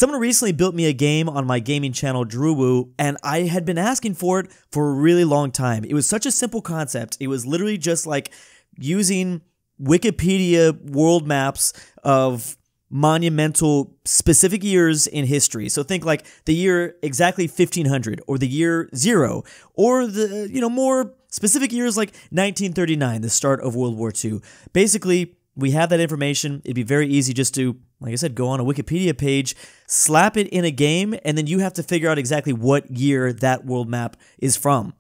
Someone recently built me a game on my gaming channel, DrewWoo, and I had been asking for it for a really long time. It was such a simple concept. It was literally just like using Wikipedia world maps of monumental specific years in history. So think like the year exactly 1500 or the year 0 or the, more specific years like 1939, the start of World War II. Basically, we have that information. It'd be very easy just to, like I said, go on a Wikipedia page, slap it in a game, and then you have to figure out exactly what year that world map is from.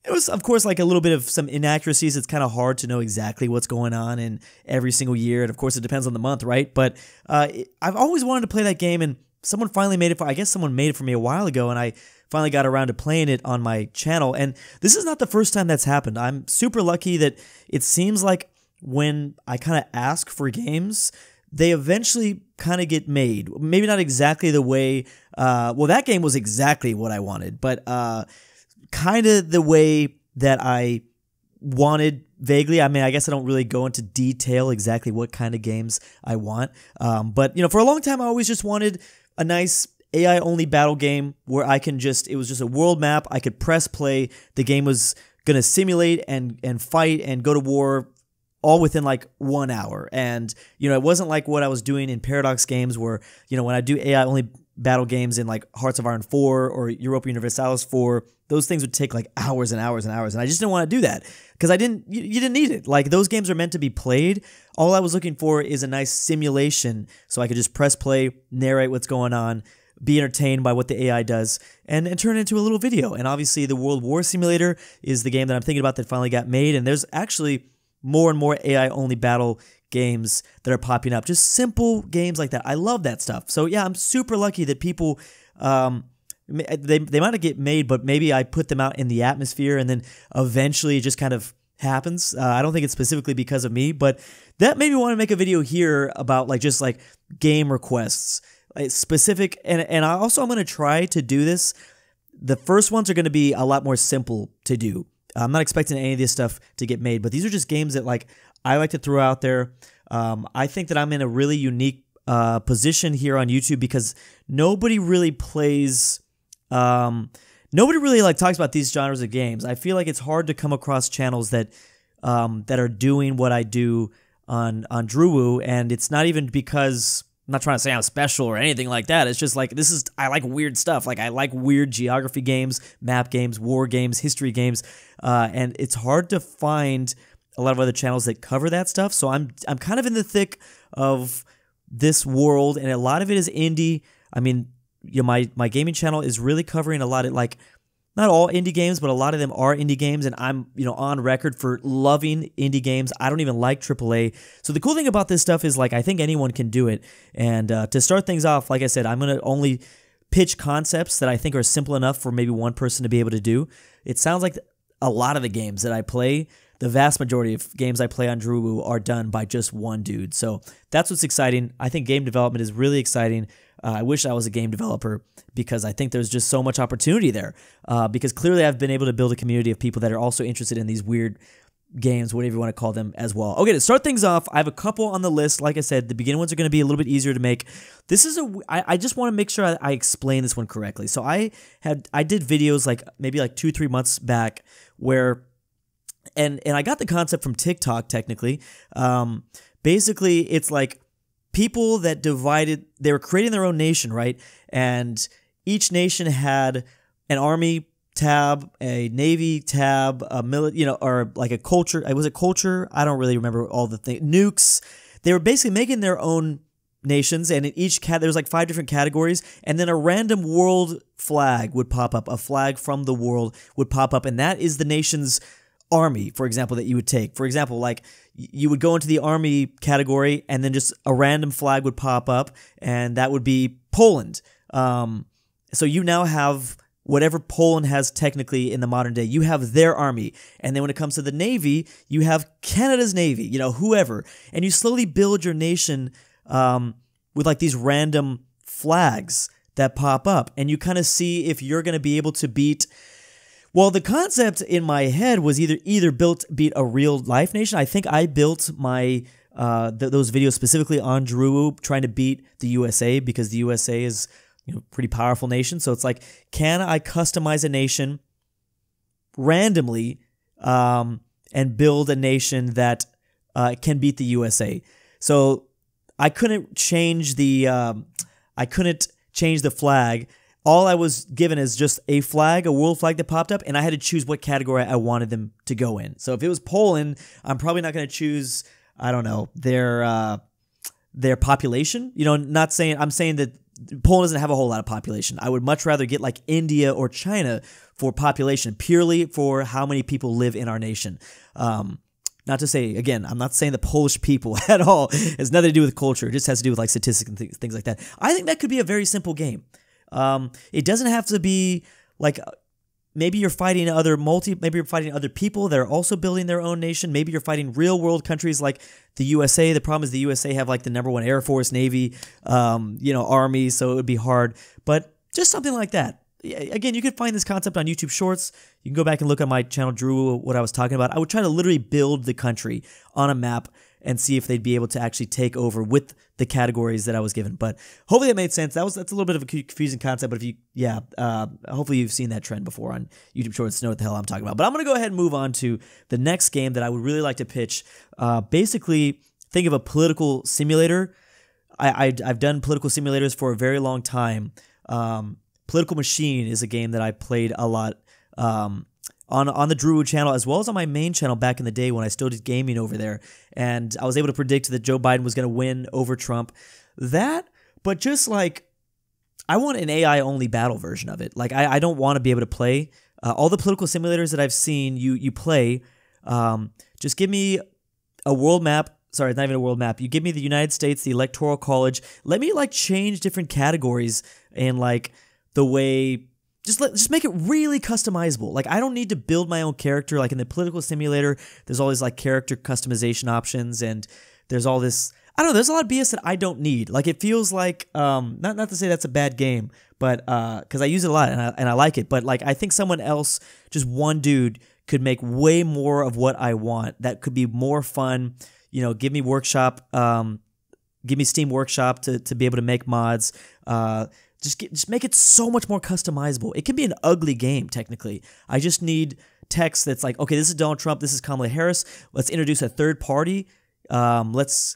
It was, of course, like a little bit of some inaccuracies. It's kind of hard to know exactly what's going on in every single year. And of course, it depends on the month, right? But I've always wanted to play that game, and someone finally made it for, I guess someone made it for me a while ago, and I finally got around to playing it on my channel. And this is not the first time that's happened. I'm super lucky that it seems like when I kind of ask for games, they eventually kind of get made. Maybe not exactly the way, well, that game was exactly what I wanted, but kind of the way that I wanted vaguely. I mean, I guess I don't really go into detail exactly what kind of games I want. But, for a long time, I always just wanted a nice AI-only battle game where I can just, it was just a world map. I could press play. The game was going to simulate and fight and go to war all within like 1 hour. And, it wasn't like what I was doing in Paradox games where, when I do AI-only battle games in like Hearts of Iron 4 or Europa Universalis 4, those things would take like hours and hours and hours. And I just didn't want to do that because you didn't need it. Like those games are meant to be played. All I was looking for is a nice simulation so I could just press play, narrate what's going on, be entertained by what the AI does, and turn it into a little video. And obviously the World War Simulator is the game that I'm thinking about that finally got made. And there's actually more and more AI-only battle games that are popping up. Just simple games like that. I love that stuff. So yeah, I'm super lucky that people, they might not get made, but maybe I put them out in the atmosphere and then eventually it just kind of happens. I don't think it's specifically because of me, but that made me want to make a video here about like just like game requests. Specific, and I'm going to try to do this. The first ones are going to be a lot more simple to do. I'm not expecting any of this stuff to get made, but these are just games that like I like to throw out there. I think that I'm in a really unique position here on YouTube because nobody really plays, nobody really like talks about these genres of games. I feel like it's hard to come across channels that that are doing what I do on DrewWoo, and it's not even because I'm not trying to say I'm special or anything like that. It's just like I like weird stuff. Like I like weird geography games, map games, war games, history games, and it's hard to find a lot of other channels that cover that stuff. So I'm kind of in the thick of this world, and a lot of it is indie. I mean, my gaming channel is really covering a lot of like, not all indie games, but a lot of them are indie games, and I'm, on record for loving indie games. I don't even like AAA. So the cool thing about this stuff is, like, I think anyone can do it. And to start things off, like I said, I'm going to only pitch concepts that I think are simple enough for maybe one person to be able to do. It sounds like a lot of the games that I play, the vast majority of games I play on DrewWoo are done by just one dude. So that's what's exciting. I think game development is really exciting. I wish I was a game developer because I think there's just so much opportunity there. Because clearly I've been able to build a community of people that are also interested in these weird games, whatever you want to call them as well. Okay, to start things off, I have a couple on the list. Like I said, the beginning ones are going to be a little bit easier to make. This is I just want to make sure I explain this one correctly. So I did videos like maybe like 2-3 months back where, and I got the concept from TikTok technically. Basically, it's like people that they were creating their own nation, right? And each nation had an army tab, a navy tab, or like a culture. Was it culture? I don't really remember all the things. Nukes. They were basically making their own nations, and in each there was like 5 different categories, and then a random world flag would pop up. A flag from the world would pop up, and that is the nation's army, for example, that you would take. For example, like you would go into the army category and then just a random flag would pop up and that would be Poland. So you now have whatever Poland has technically in the modern day, you have their army. And then when it comes to the Navy, you have Canada's Navy, whoever. And you slowly build your nation with like these random flags that pop up. And you kind of see if you're going to be able to beat. Well, the concept in my head was either beat a real life nation. I think I built my those videos specifically on DrewWoo trying to beat the USA because the USA is pretty powerful nation. So it's like, can I customize a nation randomly and build a nation that can beat the USA? So I couldn't change the flag. All I was given is just a flag, a world flag that popped up, and I had to choose what category I wanted them to go in. So if it was Poland, I'm probably not going to choose, I don't know, their population. I'm saying that Poland doesn't have a whole lot of population. I would much rather get like India or China for population, purely for how many people live in our nation. Not to say, again, I'm not saying the Polish people at all. It has nothing to do with culture. It just has to do with like statistics and things like that. I think that could be a very simple game. It doesn't have to be like maybe you're fighting maybe you're fighting other people that are also building their own nation. Maybe you're fighting real world countries like the USA. The problem is the USA have like the #1 Air Force, Navy, Army, so it would be hard. But just something like that. Again, you could find this concept on YouTube Shorts. You can go back and look at my channel, Drew, what I was talking about. I would try to literally build the country on a map and see if they'd be able to actually take over with the categories that I was given. But hopefully that made sense. That's a little bit of a confusing concept, but hopefully you've seen that trend before on YouTube Shorts to know what the hell I'm talking about. But I'm going to go ahead and move on to the next game that I would really like to pitch. Basically, think of a political simulator. I've done political simulators for a very long time. Political Machine is a game that I played a lot on the Drew channel, as well as on my main channel back in the day when I still did gaming over there. And I was able to predict that Joe Biden was going to win over Trump. But just like, I want an AI-only battle version of it. Like, I don't want to be able to play. All the political simulators that I've seen you play, just give me a world map. Sorry, not even a world map. You give me the United States, the Electoral College. Let me like change different categories and like the way, just make it really customizable. Like, I don't need to build my own character. Like in the political simulator, there's all these like character customization options, and there's all this, I don't know, there's a lot of BS that I don't need. Like, it feels like, not to say that's a bad game, but because I use it a lot and I like it, but like I think someone else, just one dude, could make way more of what I want. That could be more fun. Give me workshop, give me Steam Workshop to be able to make mods. Just make it so much more customizable. It can be an ugly game, technically. I just need text that's like, okay, this is Donald Trump, this is Kamala Harris. Let's introduce a third party. Let's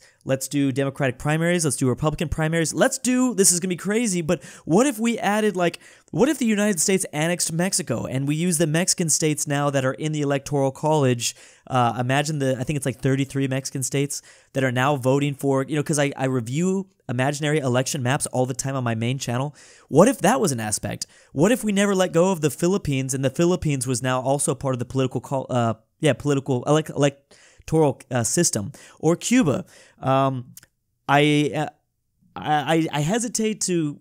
do Democratic primaries. Let's do Republican primaries. This is going to be crazy, but what if we added, what if the United States annexed Mexico and we use the Mexican states now that are in the Electoral College? Imagine I think it's like 33 Mexican states that are now voting for, because I review imaginary election maps all the time on my main channel. What if that was an aspect? What if we never let go of the Philippines, and the Philippines was now also part of the political electoral system, or Cuba? I hesitate to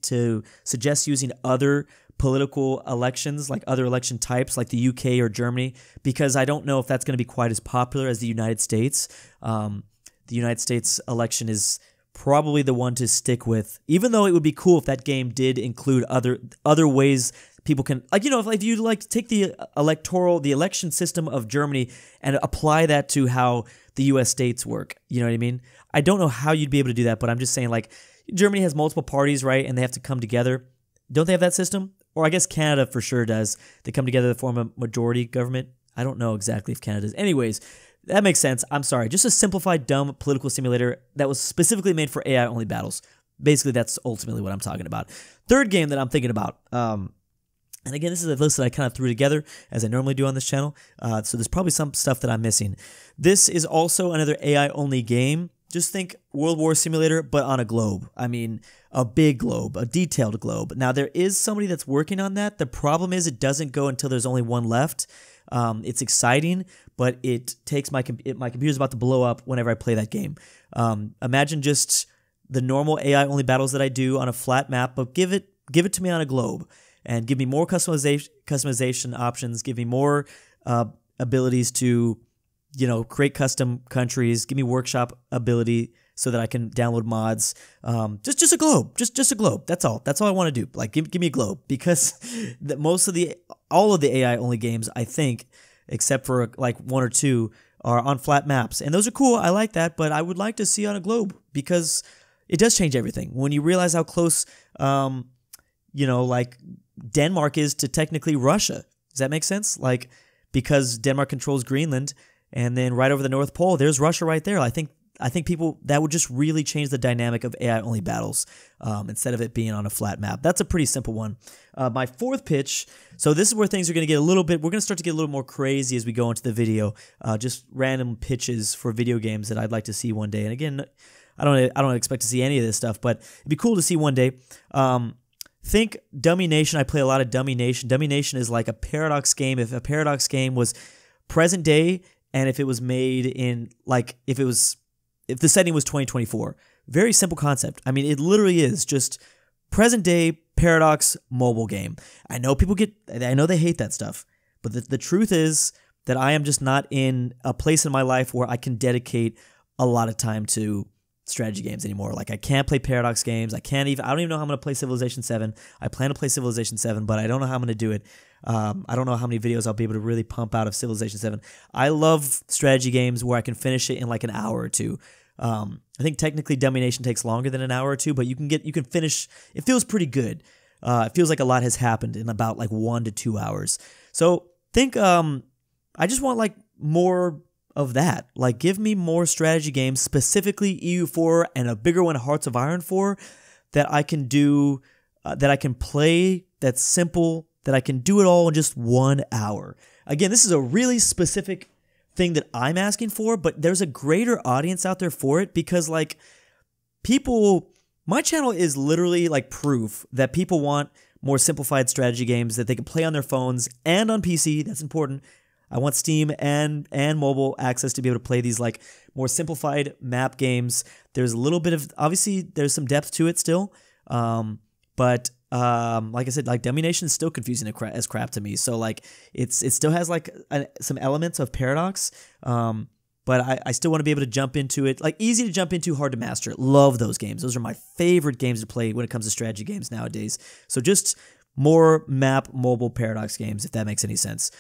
to suggest using other political elections, like other election types, like the UK or Germany, because I don't know if that's going to be quite as popular as the United States. The United States election is probably the one to stick with, even though it would be cool if that game did include other ways people can, if you take the election system of Germany and apply that to how the US states work. You know what I mean? I don't know how you'd be able to do that, but I'm just saying, Germany has multiple parties, right? And they have to come together. Don't they have that system? Or I guess Canada for sure does. They come together to form a majority government. I don't know exactly if Canada does. Anyways, that makes sense. I'm sorry. Just a simplified, dumb political simulator that was specifically made for AI-only battles. Basically, that's ultimately what I'm talking about. Third game that I'm thinking about, and again, this is a list that I kind of threw together, as I normally do on this channel, so there's probably some stuff that I'm missing. This is also another AI-only game. Just think World War Simulator, but on a globe. I mean, a big globe, a detailed globe. Now, there is somebody that's working on that. The problem is it doesn't go until there's only one left. It's exciting, but it takes my computer's about to blow up whenever I play that game. Imagine just the normal AI-only battles that I do on a flat map, but give it to me on a globe. And give me more customization options, give me more abilities to, create custom countries, give me workshop ability so that I can download mods. Just a globe, just a globe. That's all I want to do. Give me a globe, because all of the AI only games, I think, except for one or two, are on flat maps, and those are cool. I like that, but I would like to see on a globe, because it does change everything. When you realize how close, like Denmark is to technically Russia. Does that make sense? Like, because Denmark controls Greenland, and then right over the North Pole, there's Russia right there. I think people, that would just really change the dynamic of AI-only battles instead of it being on a flat map. That's a pretty simple one. My fourth pitch, so this is where things are going to get a little bit, we're going to start to get a little more crazy as we go into the video. Just random pitches for video games that I'd like to see one day. And again, I don't expect to see any of this stuff, but it'd be cool to see one day. Think Dummy Nation. I play a lot of Dummy Nation. Dummy Nation is like a Paradox game. If a Paradox game was present day, and if it was made in, like, if the setting was 2024. Very simple concept. I mean, it literally is just present day Paradox mobile game. I know they hate that stuff, but the truth is that I am just not in a place in my life where I can dedicate a lot of time to strategy games anymore. Like, I can't play Paradox games. I don't even know how I'm going to play Civilization 7. I plan to play Civilization 7, but I don't know how I'm going to do it. I don't know how many videos I'll be able to really pump out of Civilization 7. I love strategy games where I can finish it in like an hour or two. I think technically Dummy Nation takes longer than an hour or two, but you can finish. It feels pretty good. It feels like a lot has happened in about like 1 to 2 hours. So think, I just want like more of that. Like, give me more strategy games, specifically EU4 and a bigger one, Hearts of Iron 4, that I can do, that I can play, that's simple, that I can do it all in just 1 hour. Again, this is a really specific thing that I'm asking for, but there's a greater audience out there for it because, like, my channel is literally like proof that people want more simplified strategy games that they can play on their phones and on PC. That's important. I want Steam and mobile access to be able to play these like more simplified map games. There's a little bit of, obviously there's some depth to it still, but like I said, like Dummy Nation is still confusing as crap to me. So like it still has like some elements of Paradox, but I still want to be able to jump into it. Like, easy to jump into, hard to master. Love those games. Those are my favorite games to play when it comes to strategy games nowadays. So just more map mobile Paradox games, if that makes any sense.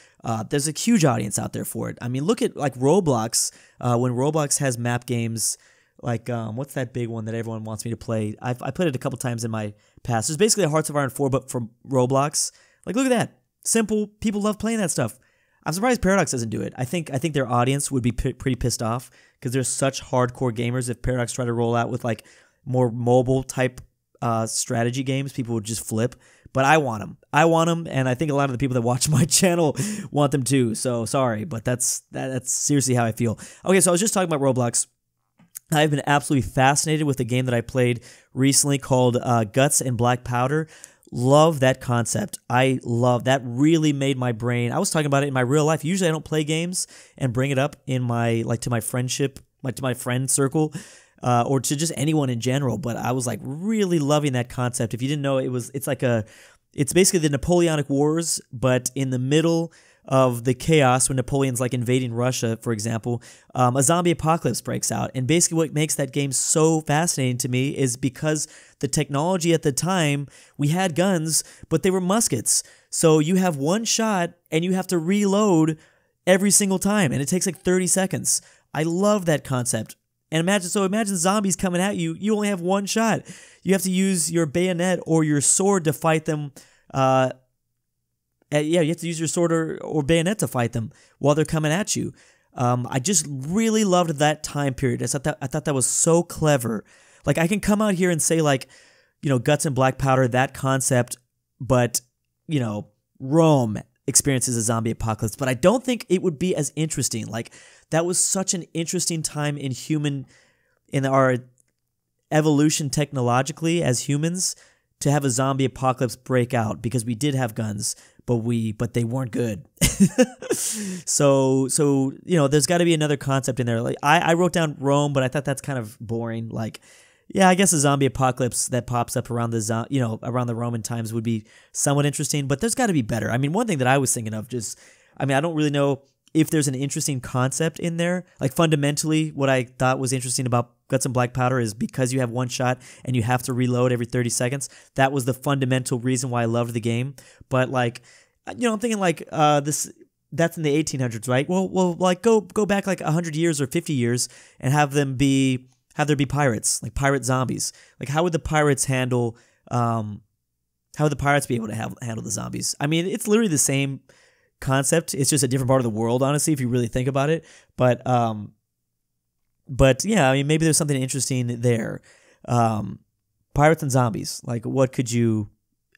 There's a huge audience out there for it. I mean, look at like Roblox. When Roblox has map games, like what's that big one that everyone wants me to play? I played it a couple times in my past. It's basically a Hearts of Iron 4, but from Roblox. Like, look at that. Simple. People love playing that stuff. I'm surprised Paradox doesn't do it. I think their audience would be pretty pissed off because they're such hardcore gamers. If Paradox tried to roll out with like more mobile type strategy games, people would just flip. But I want them, and I think a lot of the people that watch my channel want them too. So sorry, but that's seriously how I feel. Okay, so I was just talking about Roblox. I've been absolutely fascinated with the game that I played recently called Guts and Black Powder. Love that concept. I love that. Really made my brain. I was talking about it in my real life. Usually I don't play games and bring it up in my to my friendship, like to my friend circle. Or to just anyone in general, but I was like really loving that concept. If you didn't know, it's basically the Napoleonic Wars, but in the middle of the chaos when Napoleon's like invading Russia, for example, a zombie apocalypse breaks out. And basically what makes that game so fascinating to me is because the technology at the time, we had guns, but they were muskets. So you have one shot and you have to reload every single time, and it takes like 30 seconds. I love that concept. And imagine zombies coming at you. You only have one shot. You have to use your bayonet or your sword to fight them. You have to use your sword or bayonet to fight them while they're coming at you. I just really loved that time period. I thought that was so clever. Like, I can come out here and say, like, Guts and Black Powder, that concept, but Rome experiences a zombie apocalypse. But I don't think it would be as interesting. Like, that was such an interesting time in our evolution technologically as humans to have a zombie apocalypse break out, because we did have guns, but they weren't good. So there's got to be another concept in there. Like, I wrote down Rome, but I thought that's kind of boring. Like, yeah, I guess a zombie apocalypse that pops up around around the Roman times would be somewhat interesting, but there's got to be better. I mean, one thing that I was thinking of I don't really know if there's an interesting concept in there. Like, fundamentally, what I thought was interesting about Guts and Black Powder is because you have one shot and you have to reload every 30 seconds. That was the fundamental reason why I loved the game. But like, I'm thinking like that's in the 1800s, right? Well, like go back like 100 years or 50 years and have them be have there be pirates, like pirate zombies. Like how would the pirates handle how would the pirates be able to handle the zombies? I mean, it's literally the same concept. It's just a different part of the world, honestly, if you really think about it. But yeah, I mean, maybe there's something interesting there. Pirates and zombies. Like, what could you?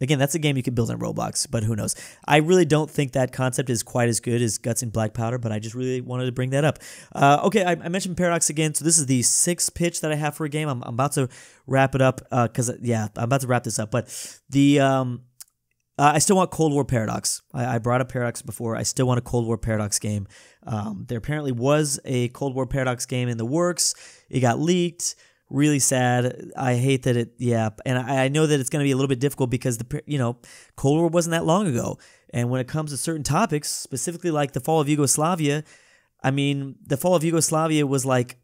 Again, that's a game you could build on Roblox, but who knows? I really don't think that concept is quite as good as Guts and Black Powder, but I just really wanted to bring that up. Okay, I mentioned Paradox again, so this is the sixth pitch that I have for a game. I'm about to wrap it up because, I'm about to wrap this up. But I still want Cold War Paradox. I brought up Paradox before. I still want a Cold War Paradox game. There apparently was a Cold War Paradox game in the works. It got leaked. Really sad. I hate that and I know that it's going to be a little bit difficult because Cold War wasn't that long ago. And when it comes to certain topics, specifically like the fall of Yugoslavia, I mean, the fall of Yugoslavia was like,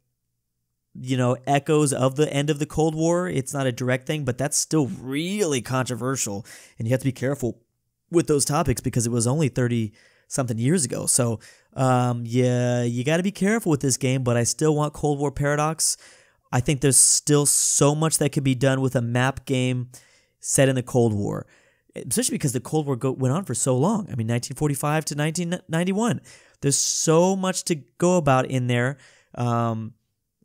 echoes of the end of the Cold War. It's not a direct thing, but that's still really controversial. And you have to be careful with those topics because it was only 30 something years ago. So, you got to be careful with this game, but I still want Cold War Paradox. I think there's still so much that could be done with a map game set in the Cold War, especially because the Cold War went on for so long. I mean, 1945 to 1991. There's so much to go about in there, and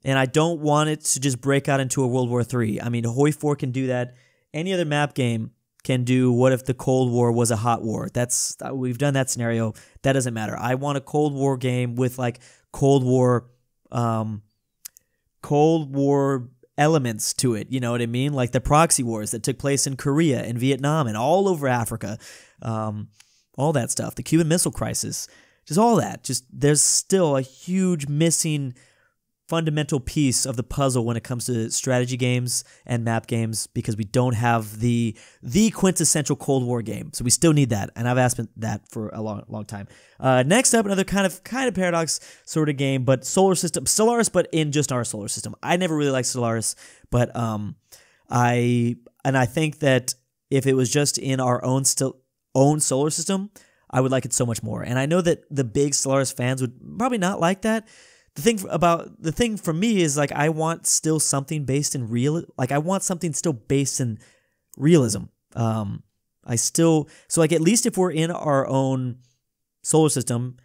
I don't want it to just break out into a World War III. I mean, Hoi 4 can do that. Any other map game can do what if the Cold War was a hot war. We've done that scenario. That doesn't matter. I want a Cold War game with like Cold War elements to it, you know what I mean? Like the proxy wars that took place in Korea and Vietnam and all over Africa, all that stuff, the Cuban Missile Crisis, just all that. Just there's still a huge missing fundamental piece of the puzzle when it comes to strategy games and map games because we don't have the quintessential Cold War game. So we still need that, and I've asked that for a long time. Next up, another kind of Paradox sort of game, but solar system, Stellaris, but in just our solar system. I never really liked Stellaris, but I think that if it was just in our own solar system, I would like it so much more. And I know that the big Stellaris fans would probably not like that. The thing for me is like I want still something based in I want something still based in realism. So like at least if we're in our own solar system,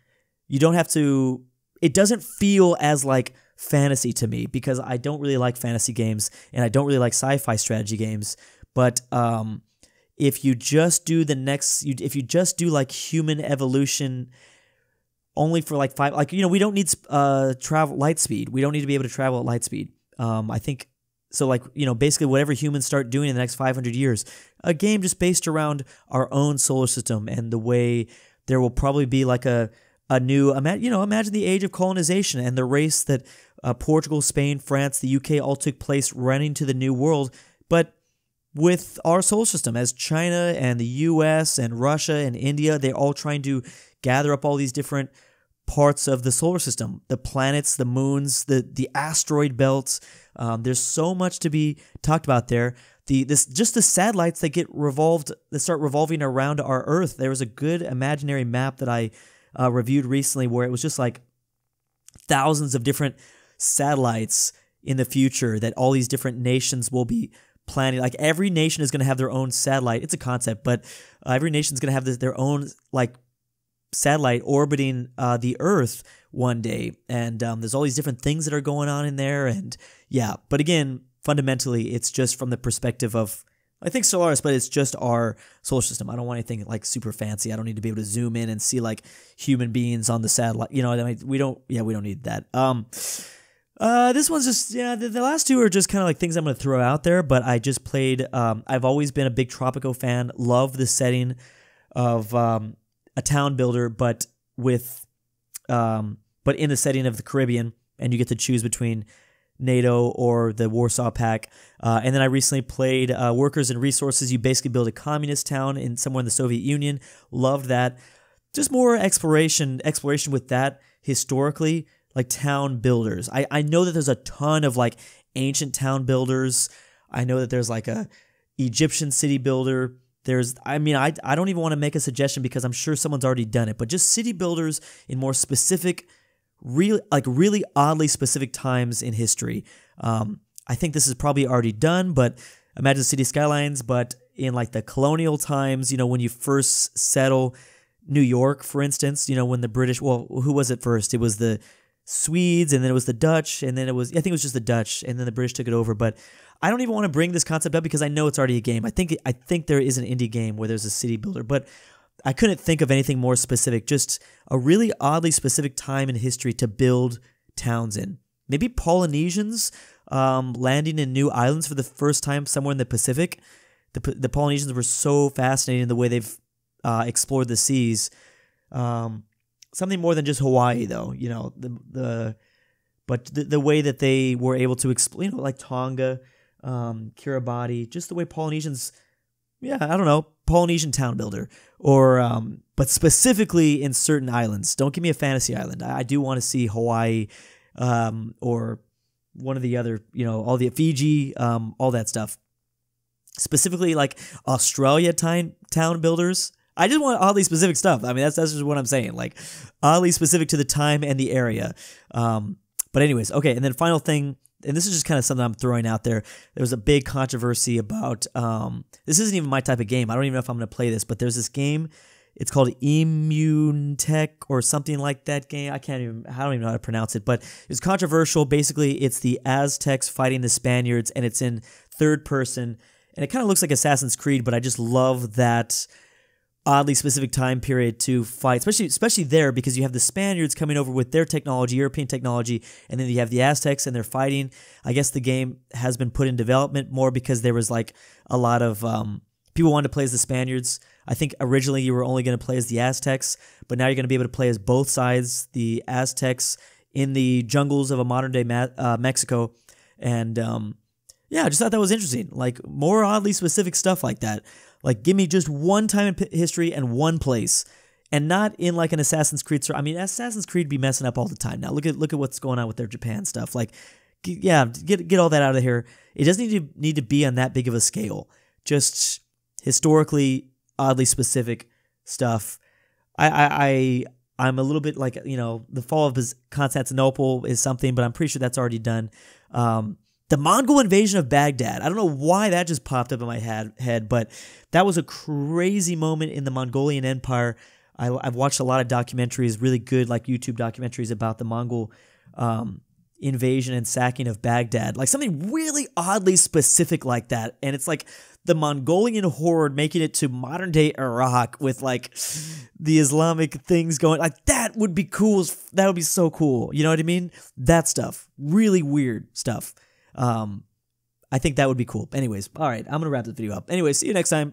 you don't have to. It doesn't feel as like fantasy to me because I don't really like fantasy games and I don't really like sci-fi strategy games. But if you just do if you just do like human evolution. Only for like 5, like, we don't need travel light speed. We don't need to be able to travel at light speed. I think so. Like, basically whatever humans start doing in the next 500 years, a game just based around our own solar system and the way there will probably be like a new, imagine the age of colonization and the race that Portugal, Spain, France, the UK all took place running to the new world, but with our solar system as China and the US and Russia and India, they're all trying to gather up all these different parts of the solar system, the planets, the moons, the asteroid belts. There's so much to be talked about there. The satellites that start revolving around our Earth. There was a good imaginary map that I reviewed recently where it was just like thousands of different satellites in the future that all these different nations will be planning. Like every nation is going to have their own satellite. It's a concept, but every nation is going to have their own like satellite orbiting the Earth one day, and there's all these different things that are going on in there, and but again, fundamentally, it's just from the perspective of, I think Stellaris, but it's just our solar system. I don't want anything like super fancy. I don't need to be able to zoom in and see like human beings on the satellite. We don't need that. This one's just, the last two are just kind of like things I'm going to throw out there, but I just played, I've always been a big Tropico fan, love the setting of a town builder, but in the setting of the Caribbean, and you get to choose between NATO or the Warsaw Pact. And then I recently played Workers and Resources. You basically build a communist town somewhere in the Soviet Union. Loved that. Just more exploration with that historically, like town builders. I know that there's a ton of like ancient town builders. I know that there's like a Egyptian city builder. I don't even want to make a suggestion because I'm sure someone's already done it, but just city builders in more specific really oddly specific times in history. I think this is probably already done, but imagine city skylines, but in like the colonial times, when you first settle New York, for instance, when the British, well, who was it first? It was the Swedes, and then it was the Dutch, and then I think it was just the Dutch, and then the British took it over. But I don't even want to bring this concept up because I know it's already a game. I think there is an indie game where there's a city builder, but I couldn't think of anything more specific. Just a really oddly specific time in history to build towns in. Maybe Polynesians landing in new islands for the first time somewhere in the Pacific. The Polynesians were so fascinating in the way they've explored the seas. Something more than just Hawaii, though. But the way that they were able to explore, like Tonga, Kiribati, just the way Polynesians. Yeah, I don't know, Polynesian town builder, or but specifically in certain islands. Don't give me a fantasy island. I do want to see Hawaii, or one of the other, all the Fiji, all that stuff. Specifically, like Australia town builders. I just want oddly specific stuff. I mean, that's just what I'm saying. Like oddly specific to the time and the area. But anyways, okay. And then final thing, and this is just kind of something I'm throwing out there. There was a big controversy about. This isn't even my type of game. I don't even know if I'm going to play this. But there's this game. It's called Immunotech or something like that game. I don't even know how to pronounce it. But it's controversial. Basically, it's the Aztecs fighting the Spaniards, and it's in third person. And it kind of looks like Assassin's Creed, but I just love that oddly specific time period to fight, especially there, because you have the Spaniards coming over with their technology, European technology, and then you have the Aztecs and they're fighting. I guess the game has been put in development more because there was like a lot of people wanted to play as the Spaniards. I think originally you were only going to play as the Aztecs, but now you're going to be able to play as both sides, the Aztecs in the jungles of a modern day Mexico. And yeah, I just thought that was interesting. Like more oddly specific stuff like that. Like, give me just one time in history and one place, and not in like an Assassin's Creed. I mean, Assassin's Creed be messing up all the time now. Look at what's going on with their Japan stuff. Like, yeah, get all that out of here. It doesn't need to be on that big of a scale. Just historically oddly specific stuff. I'm a little bit like, the fall of Constantinople is something, but I'm pretty sure that's already done. The Mongol invasion of Baghdad. I don't know why that just popped up in my head, but that was a crazy moment in the Mongolian Empire. I've watched a lot of documentaries, really good like YouTube documentaries about the Mongol invasion and sacking of Baghdad. Like something really oddly specific like that. And it's like the Mongolian horde making it to modern day Iraq with like the Islamic things going. Like that would be cool. That would be so cool. You know what I mean? That stuff. Really weird stuff. I think that would be cool. Anyways, all right, I'm going to wrap this video up. Anyway, see you next time.